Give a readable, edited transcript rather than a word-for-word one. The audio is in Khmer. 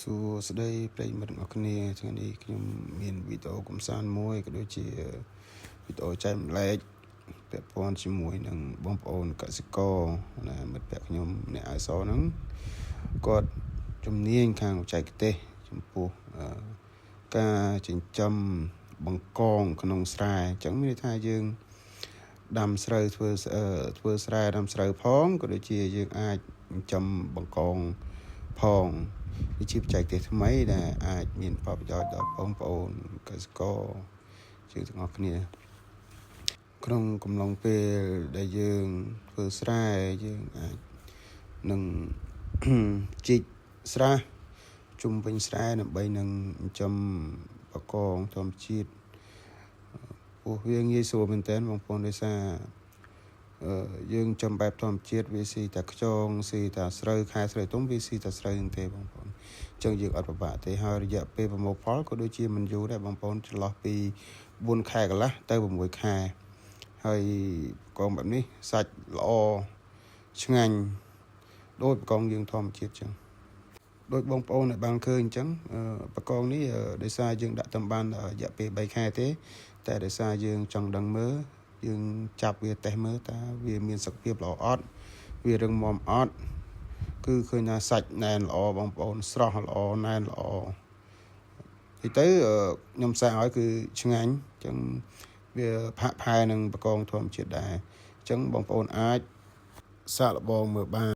សួស្តីប្រិយមិត្តទាំងអស់គ្នាថ្ងៃនេះខ្ញុំមានវីដេអូកំសាន្តមួយក៏ដូចជាវីដេអូចែកម្លែកពាក់ព័ន្ធជាមួយនឹងបងប្អូនកសិករណាមិត្តភក្តិខ្ញុំអ្នកអាយសហ្នឹងគាត់ជំនាញខាងបច្ចេកទេសចំពោះការចិញ្ចឹមបង្កងក្នុងស្រែអញ្ចឹងមានន័យថាយើងដាំស្រូវធ្វើស្រែដាំស្រូវផងក៏ដូចជាយើងអាចចិញ្ចឹមបង្កងផងវាជាបច្ចេកទេសថ្មីដែលអាចមានផលប្រយោជន៍ដល់បងប្អូនកសិករជាទាំងអស់គ្នាក្នុងកំឡុងពេលដែលយើងធ្វើស្រែយើងអាចនឹងជីកស្រះជុំវិញស្រែដើម្បីនឹងចិញ្ចឹមបង្កងធម្មជាតិពោះវាងាយស្រួលមែនទែនបងប្អូនដោយសារយើងចំបែបធម្មជាតិវាស៊ីតែខ្យងស៊ីតែស្រូវខែស្រូវទុំវាស៊ីតែស្រូវហ្នឹងទេបងប្អូនអញ្ចឹងយើងអត់ពិបាកទេហើយរយៈពេលប្រមូលផលក៏ដូចជាមិនយូរដែរបងប្អូនចន្លោះពី4ខែកន្លះទៅ6ខែហើយកងបែបនេះសាច់ល្អឆ្ងាញ់ដូចបង្កងយើងធម្មជាតិអញ្ចឹងដោយបងប្អូនដែលបានឃើញអញ្ចឹងបង្កងនេះដោយសារយើងដាក់តាមបានរយៈពេល3ខែទេតែដោយសារយើងចង់ដឹងមើលយើងចាប់វាតេស្តមើលតើវាមានសុខភាពល្អអត់វារឹងមាំអត់គឺឃើញថាសាច់ណែនល្អបងប្អូនស្រស់ល្អណែនល្អទៅខ្ញុំសាកឲ្យគឺឆ្ងាញ់អញ្ចឹងវាផាក់ផែនឹងបង្កងធម្មជាតិដែរអញ្ចឹងបងប្អូនអាចសាកល្បងមើលបាន